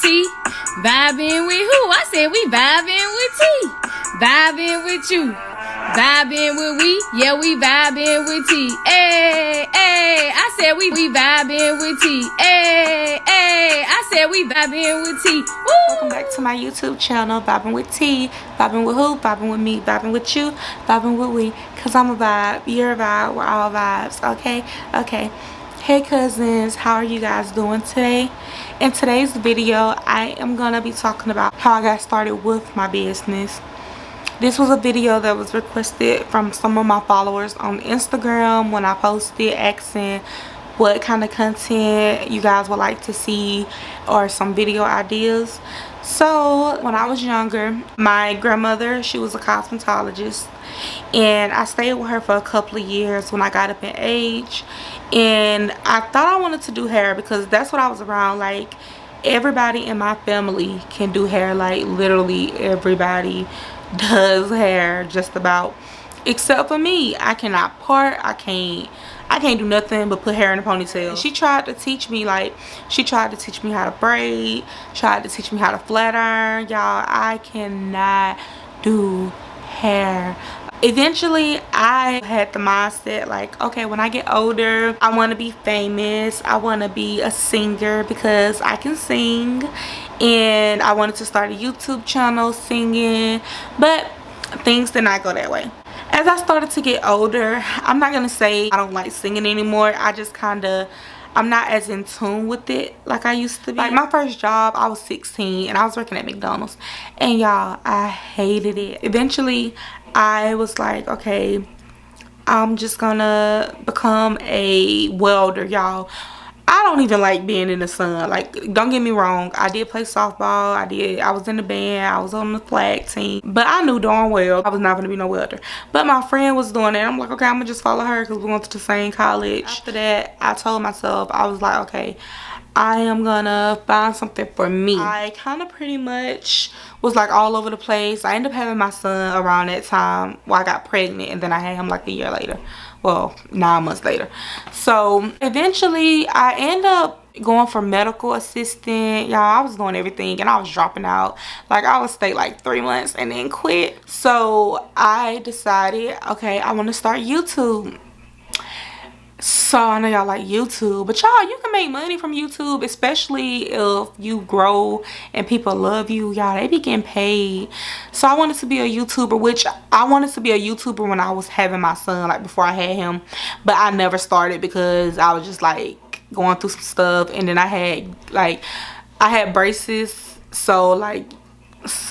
T. Vibing with who? I said we vibing with T. Vibing with you. Vibing with we. Yeah, we vibing with T. Hey, hey. I said we vibing with T. Hey, hey. I said we vibing with T. Woo! Welcome back to my YouTube channel, Vibing with T. Vibing with who? Vibing with me. Vibing with you. Vibing with we. Cause I'm a vibe. You're a vibe. We're all vibes. Okay? Okay. Hey cousins, how are you guys doing today? In today's video, I am gonna be talking about how I got started with my business. This was a video that was requested from some of my followers on Instagram when I posted asking what kind of content you guys would like to see or some video ideas. So when I was younger, my grandmother, she was a cosmetologist, and I stayed with her for a couple of years when I got up in age. And I thought I wanted to do hair because that's what I was around. Like, everybody in my family can do hair. Like, literally everybody does hair just about, except for me. I cannot part. I can't do nothing but put hair in a ponytail. And she tried to teach me, like, she tried to teach me how to braid, tried to teach me how to flat iron. Y'all, I cannot do hair. Eventually, I had the mindset like, okay, when I get older, I want to be famous. I want to be a singer because I can sing. And I wanted to start a YouTube channel singing, but things did not go that way. As I started to get older, I'm not gonna say I don't like singing anymore. I just I'm not as in tune with it like I used to be. Like, my first job, I was 16 and I was working at McDonald's, and y'all, I hated it. Eventually, I was like, okay, I'm just gonna become a welder. Y'all, I don't even like being in the sun. Like, don't get me wrong, I did play softball, I was in the band, I was on the flag team, but I knew darn well I was not gonna be no welder. But my friend was doing it. I'm like, okay, I'm gonna just follow her because we went to the same college. After that, I told myself, I was like, okay, I am gonna find something for me. I kind of pretty much was like all over the place. I ended up having my son around that time. Well, I got pregnant and then I had him like a year later. Well, 9 months later. So eventually I ended up going for medical assistant. Y'all, I was doing everything and I was dropping out. Like, I would stay like 3 months and then quit. So I decided, okay, I want to start YouTube. So I know y'all like YouTube, but y'all, you can make money from YouTube, especially if you grow and people love you. Y'all, they be getting paid. So I wanted to be a YouTuber, which I wanted to be a YouTuber when I was having my son, like before I had him, but I never started because I was just like going through some stuff. And then I had braces, so like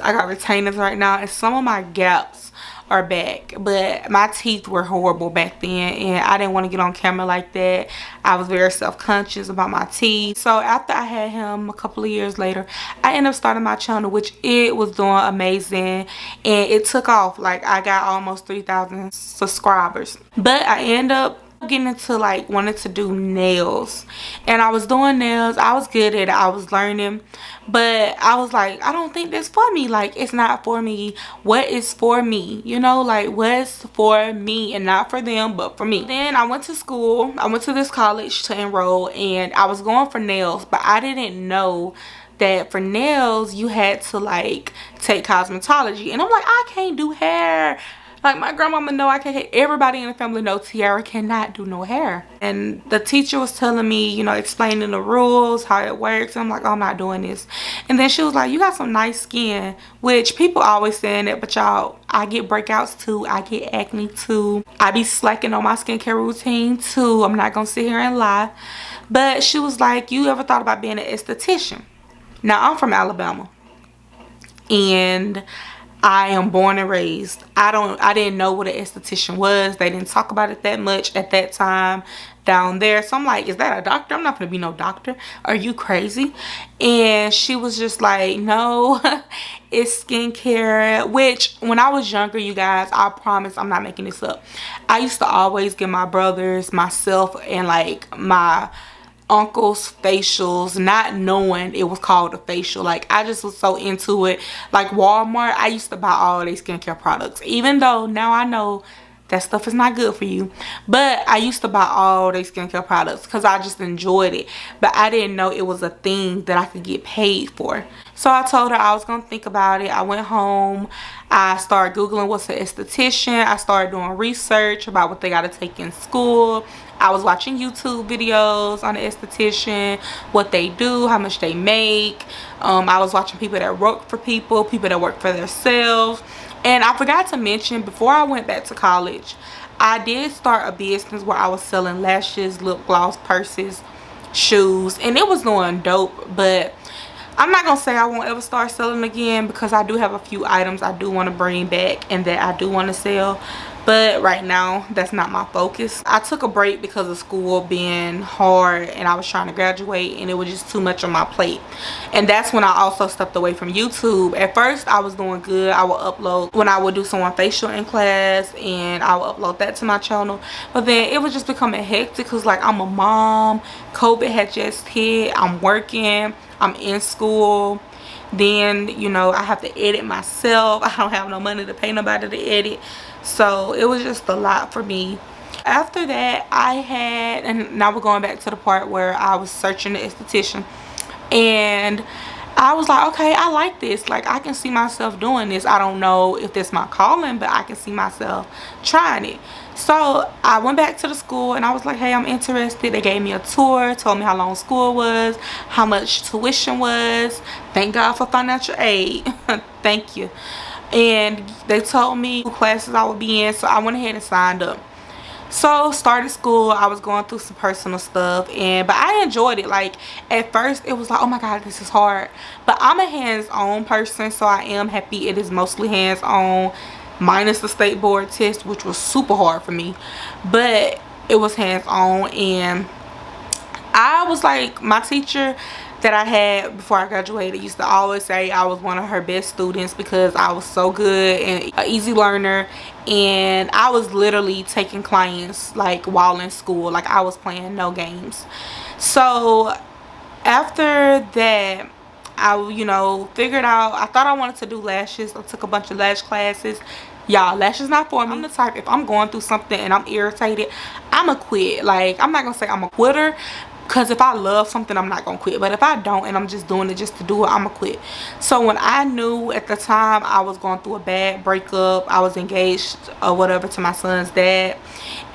I got retainers right now, and some of my gaps are back, but my teeth were horrible back then and I didn't want to get on camera like that. I was very self-conscious about my teeth. So after I had him a couple of years later, I ended up starting my channel, which it was doing amazing and it took off. Like, I got almost 3,000 subscribers, but I ended up getting into like wanted to do nails, and I was doing nails. I was good at it, I was learning, but I was like, I don't think that's for me. Like, it's not for me. What is for me? You know, like, what's for me and not for them, but for me. Then I went to school. I went to this college to enroll, and I was going for nails, but I didn't know that for nails you had to like take cosmetology, and I'm like, I can't do hair. Like, my grandmama know I can't. Everybody in the family know Tiara cannot do no hair. And the teacher was telling me, you know, explaining the rules, how it works. I'm like, oh, I'm not doing this. And then she was like, you got some nice skin, which people always saying that, but y'all, I get breakouts too. I get acne too. I be slacking on my skincare routine too. I'm not gonna sit here and lie. But she was like, you ever thought about being an esthetician? Now, I'm from Alabama, and I am born and raised. I didn't know what an esthetician was. They didn't talk about it that much at that time down there. So I'm like, is that a doctor? I'm not gonna be no doctor. Are you crazy? And she was just like, no, it's skincare. Which, when I was younger, you guys, I promise I'm not making this up, I used to always give my brothers, myself, and like my uncle's facials, not knowing it was called a facial. Like, I just was so into it. Like, Walmart, I used to buy all their skincare products, even though now I know That stuff is not good for you. But I used to buy all their skincare products because I just enjoyed it. But I didn't know it was a thing that I could get paid for. So I told her I was going to think about it. I went home. I started Googling what's an esthetician. I started doing research about what they got to take in school. I was watching YouTube videos on the esthetician, what they do, how much they make. I was watching people that work for people that work for themselves. And I forgot to mention, before I went back to college, I did start a business where I was selling lashes, lip gloss, purses, shoes, and it was doing dope. But I'm not gonna say I won't ever start selling again, because I do have a few items I do want to bring back and that I do want to sell. But right now, that's not my focus. I took a break because of school being hard and I was trying to graduate and it was just too much on my plate. And that's when I also stepped away from YouTube. At first, I was doing good. I would upload when I would do someone facial in class, and I would upload that to my channel. But then it was just becoming hectic because, like, I'm a mom. COVID had just hit. I'm working. I'm in school. Then, you know, I have to edit myself. I don't have no money to pay nobody to edit. So it was just a lot for me. After that, and now we're going back to the part where I was searching the esthetician, and I was like, okay, I like this. Like, I can see myself doing this. I don't know if that's my calling, but I can see myself trying it. So I went back to the school and I was like, hey, I'm interested. They gave me a tour, told me how long school was, how much tuition was. Thank God for financial aid. Thank you. And they told me what classes I would be in, so I went ahead and signed up. So started school. I was going through some personal stuff, but I enjoyed it. Like, at first it was like, oh my god, this is hard, but I'm a hands-on person, so I am happy it is mostly hands-on, minus the state board test, which was super hard for me, but it was hands-on. And I was like, my teacher that I had before I graduated used to always say I was one of her best students because I was so good and an easy learner, and I was literally taking clients like while in school. Like, I was playing no games. So after that, I, you know, figured out, I thought I wanted to do lashes. I took a bunch of lash classes. Y'all, lashes not for me. I'm the type, if I'm going through something and I'm irritated, I'ma quit. Like, I'm not gonna say I'm a quitter, because if I love something, I'm not gonna quit. But if I don't and I'm just doing it just to do it, I'm gonna quit. So when I knew at the time I was going through a bad breakup, I was engaged or whatever to my son's dad,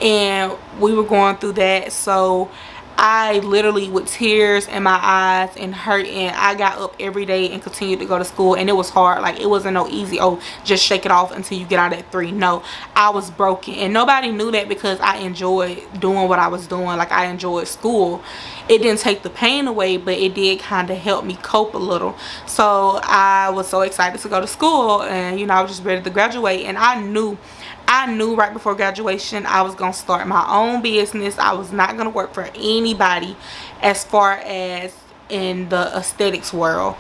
and we were going through that. So I literally, with tears in my eyes and hurting, I got up every day and continued to go to school. And it was hard. Like, it wasn't no easy, oh, just shake it off until you get out at 3. No, I was broken, and nobody knew that because I enjoyed doing what I was doing. Like, I enjoyed school. It didn't take the pain away, but it did kind of help me cope a little. So I was so excited to go to school, and, you know, I was just ready to graduate. And I knew right before graduation I was gonna start my own business. I was not gonna work for anybody as far as in the aesthetics world,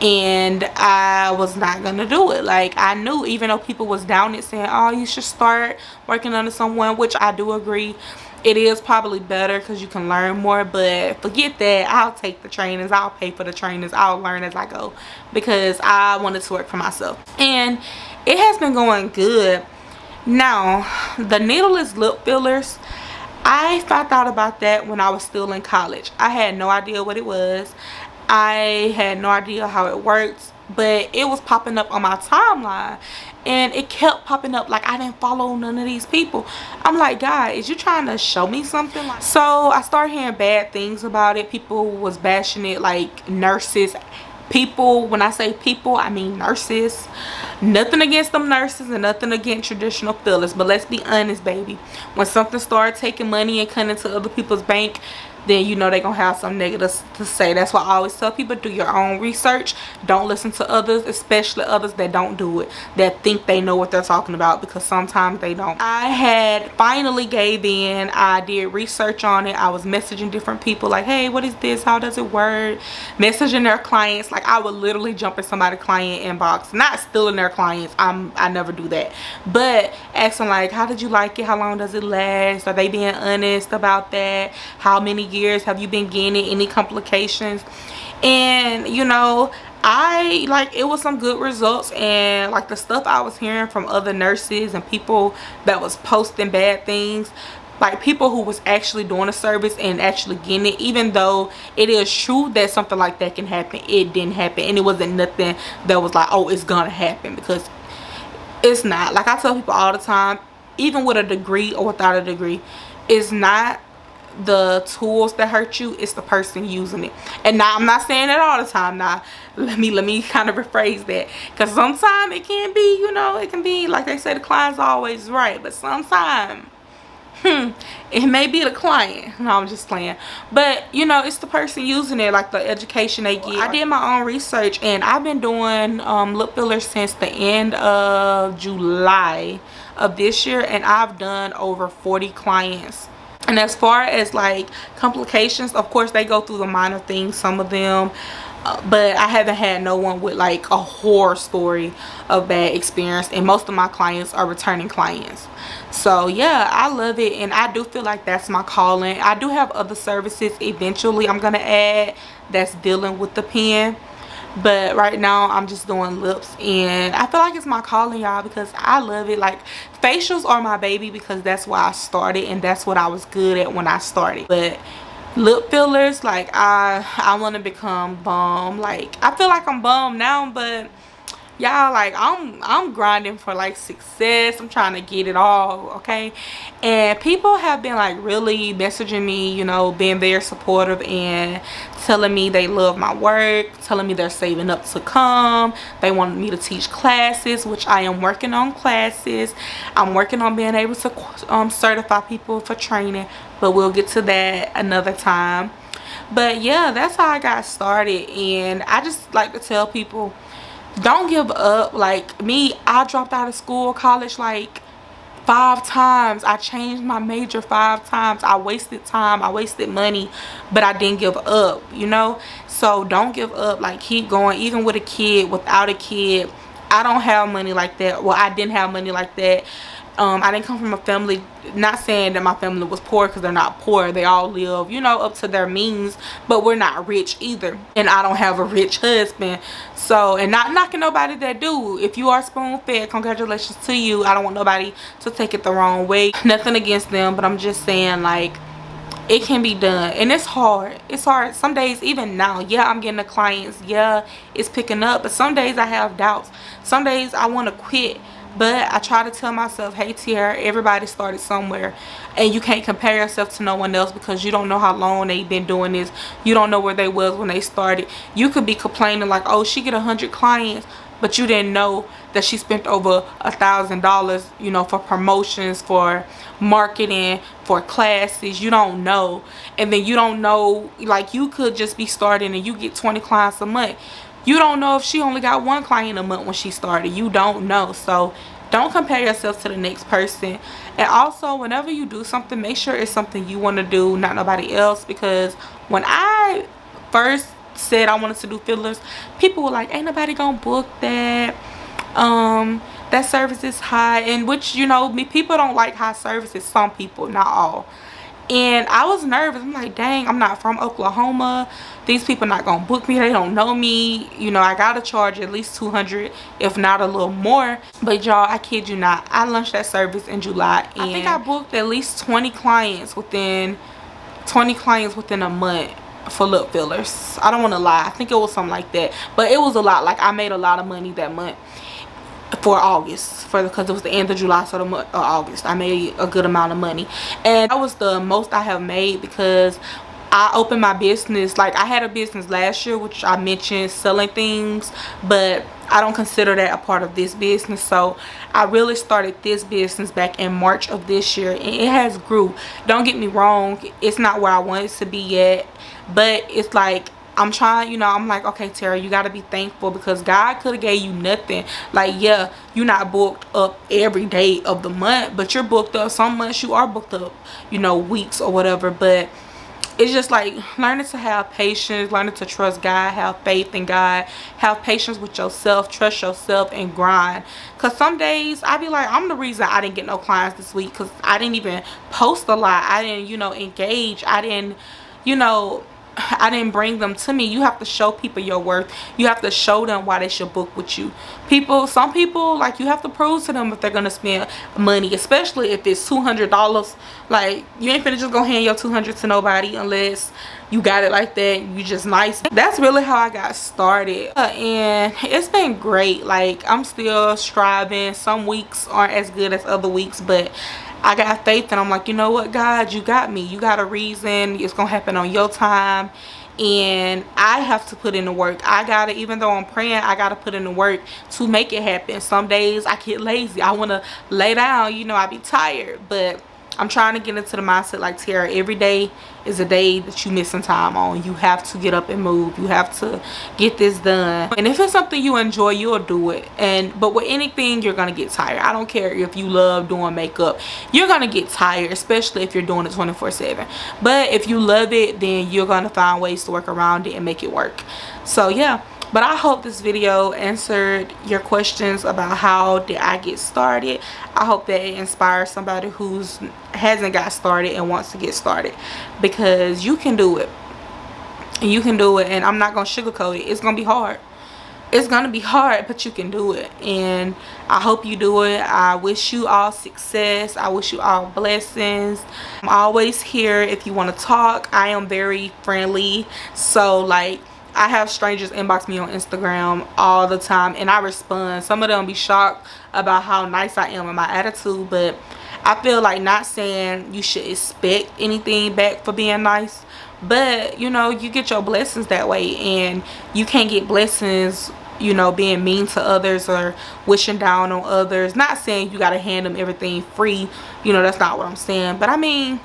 and I was not gonna do it. Like, I knew, even though people was down it saying, oh, you should start working under someone, which I do agree, it is probably better because you can learn more. But forget that. I'll take the trainings, I'll pay for the trainings, I'll learn as I go, because I wanted to work for myself, and it has been going good. Now, the needleless lip fillers, I found out about that when I was still in college. I had no idea what it was. I had no idea how it worked, but it was popping up on my timeline, and it kept popping up. Like, I didn't follow none of these people. I'm like, God, is you trying to show me something? So I started hearing bad things about it. People was bashing it, like nurses. People, when I say people, I mean nurses. Nothing against them nurses and nothing against traditional fillers, but let's be honest, baby, when something starts taking money and cutting into other people's bank, then you know they're gonna have some negatives to say. That's why I always tell people, do your own research. Don't listen to others, especially others that don't do it, that think they know what they're talking about, because sometimes they don't. I had finally gave in. I did research on it. I was messaging different people like, hey, what is this, how does it work, messaging their clients. Like, I would literally jump in somebody's client inbox, not stealing their clients, I never do that, but asking like, how did you like it, how long does it last, are they being honest about that, how many years have you been getting, any complications. And, you know, I like, it was some good results, and like the stuff I was hearing from other nurses and people that was posting bad things, like people who was actually doing a service and actually getting it, even though it is true that something like that can happen, it didn't happen. And it wasn't nothing that was like, oh, it's gonna happen, because it's not. Like I tell people all the time, even with a degree or without a degree, it's not the tools that hurt you, it's the person using it. And now I'm not saying that all the time. Now let me kind of rephrase that, because sometimes it can be, you know, it can be like they say, the client's always right, but sometimes it may be the client. No, I'm just playing. But you know, it's the person using it, like the education they get. I did my own research, and I've been doing lip fillers since the end of July of this year, and I've done over 40 clients. And as far as like complications, of course they go through the minor things, some of them, but I haven't had no one with like a horror story of bad experience, and most of my clients are returning clients. So yeah, I love it, and I do feel like that's my calling. I do have other services eventually I'm gonna add that's dealing with the pen, but right now I'm just doing lips, and I feel like it's my calling, y'all, because I love it. Like facials are my baby, because that's why I started, and that's what I was good at when I started. But lip fillers, like I want to become bomb. Like I feel like I'm bomb now, but y'all, like I'm grinding for like success. I'm trying to get it all, okay? And people have been like really messaging me, you know, being very supportive and telling me they love my work, telling me they're saving up to come. They want me to teach classes, which I am working on classes. I'm working on being able to certify people for training, but we'll get to that another time. But yeah, that's how I got started. And I just like to tell people, don't give up. Like me, I dropped out of school, college, like 5 times. I changed my major 5 times. I wasted time, I wasted money, but I didn't give up, you know? So don't give up. Like keep going. Even with a kid, without a kid, I don't have money like that. Well, I didn't have money like that. I didn't come from a family, not saying that my family was poor, because they're not poor. They all live, you know, up to their means, but we're not rich either. And I don't have a rich husband. So, and not knocking nobody that do. If you are spoon fed, congratulations to you. I don't want nobody to take it the wrong way. Nothing against them, but I'm just saying, like, it can be done. And it's hard. It's hard some days. Even now, yeah, I'm getting the clients, yeah, it's picking up, but some days I have doubts. Some days I want to quit, but I try to tell myself, hey Tiara, everybody started somewhere, and you can't compare yourself to no one else, because you don't know how long they've been doing this. You don't know where they was when they started. You could be complaining like, oh, she get 100 clients, but you didn't know that she spent over $1,000, you know, for promotions, for marketing, for classes. You don't know. And then you don't know, like, you could just be starting and you get 20 clients a month. You don't know if she only got 1 client a month when she started. You don't know. So don't compare yourself to the next person. And also, whenever you do something, make sure it's something you want to do, not nobody else. Because when I first said I wanted to do fillers, people were like, ain't nobody gonna book that. That service is high. And which, you know, people don't like high services. Some people, not all. And I was nervous. I'm like, dang, I'm not from Oklahoma. These people not gonna book me. They don't know me. You know, I gotta charge at least $200, if not a little more. But y'all, I kid you not, I launched that service in July, and I think I booked at least 20 clients within a month for lip fillers. I don't want to lie. I think it was something like that. But it was a lot. Like, I made a lot of money that month. For August, because it was the end of July, so the month of August I made a good amount of money, and that was the most I have made, because I opened my business. Like, I had a business last year, which I mentioned, selling things, but I don't consider that a part of this business. So I really started this business back in March of this year, and it has grew. Don't get me wrong, it's not where I want it to be yet, but it's like, I'm trying, you know, I'm like, okay, Tara, you got to be thankful, because God could have gave you nothing. Like, yeah, you're not booked up every day of the month, but you're booked up. Some months you are booked up, you know, weeks or whatever. But it's just like learning to have patience, learning to trust God, have faith in God, have patience with yourself, trust yourself, and grind. Because some days I be like, I'm the reason I didn't get no clients this week, because I didn't even post a lot. I didn't, you know, engage. I didn't, you know, I didn't bring them to me. You have to show people your worth. You have to show them why they should book with you. Some people, like, you have to prove to them if they're gonna spend money, especially if it's $200. Like, you ain't finna just go hand your $200 to nobody unless you got it like that. You just nice. That's really how I got started, and it's been great. Like, I'm still striving. Some weeks aren't as good as other weeks, but I got faith, and I'm like, you know what, God, you got me. You got a reason. It's gonna happen on your time, and I have to put in the work. I gotta, even though I'm praying, I gotta put in the work to make it happen. Some days I get lazy. I want to lay down, you know, I be tired, but I'm trying to get into the mindset like Tiara. Every day is a day that you missing time on. You have to get up and move. You have to get this done. And if it's something you enjoy, you'll do it. But with anything, you're gonna get tired. I don't care if you love doing makeup. You're gonna get tired, especially if you're doing it 24/7. But if you love it, then you're gonna find ways to work around it and make it work. So yeah. But I hope this video answered your questions about how did I get started. I hope that it inspires somebody who hasn't got started and wants to get started, because you can do it. You can do it, and I'm not going to sugarcoat it. It's going to be hard. It's going to be hard, but you can do it, and I hope you do it. I wish you all success. I wish you all blessings. I'm always here if you want to talk. I am very friendly, so like, I have strangers inbox me on Instagram all the time, and I respond. Some of them be shocked about how nice I am and my attitude, but I feel like, not saying you should expect anything back for being nice, but you know, you get your blessings that way, and you can't get blessings, you know, being mean to others or wishing down on others. Not saying you gotta hand them everything free, you know, that's not what I'm saying, but I mean,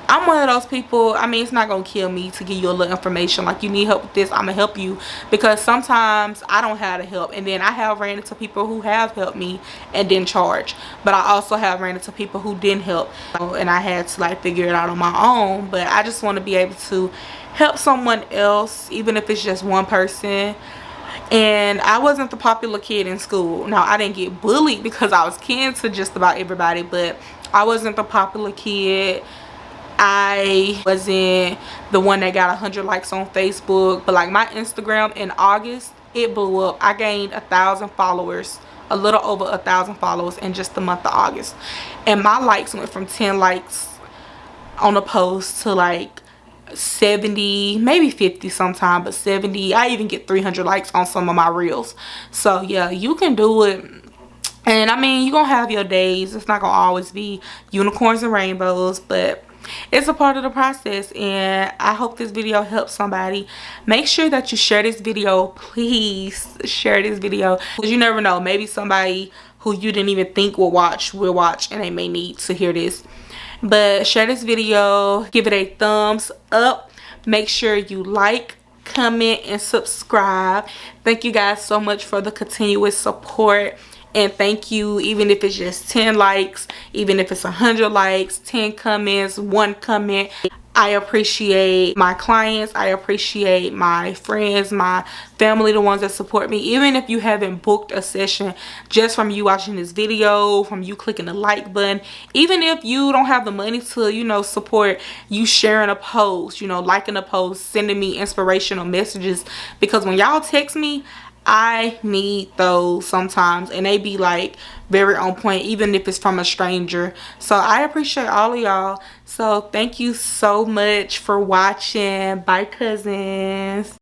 I'm one of those people. I mean, it's not gonna kill me to give you a little information. Like, you need help with this, I'm gonna help you, because sometimes I don't have the help, and then I have ran into people who have helped me and didn't charge. But I also have ran into people who didn't help, and I had to like figure it out on my own. But I just want to be able to help someone else, even if it's just one person. And I wasn't the popular kid in school. Now, I didn't get bullied because I was kin to just about everybody, but I wasn't the popular kid. I wasn't the one that got 100 likes on Facebook, but like my Instagram in August, it blew up. I gained 1,000 followers, a little over 1,000 followers in just the month of August, and my likes went from 10 likes on a post to like 70, maybe 50 sometime, but 70. I even get 300 likes on some of my reels. So yeah, you can do it. And I mean, you're gonna have your days. It's not gonna always be unicorns and rainbows, but it's a part of the process, and I hope this video helps somebody. Make sure that you share this video. Please share this video, because you never know, maybe somebody who you didn't even think will watch, and they may need to hear this. But share this video, give it a thumbs up, make sure you like, comment, and subscribe. Thank you guys so much for the continuous support. And thank you, even if it's just 10 likes, even if it's 100 likes, 10 comments, 1 comment. I appreciate my clients. I appreciate my friends, my family, the ones that support me. Even if you haven't booked a session, just from you watching this video, from you clicking the like button, even if you don't have the money to, you know, support, you sharing a post, you know, liking a post, sending me inspirational messages. Because when y'all text me, I need those sometimes, and they be like very on point, even if it's from a stranger. So I appreciate all of y'all. So thank you so much for watching. Bye, cousins.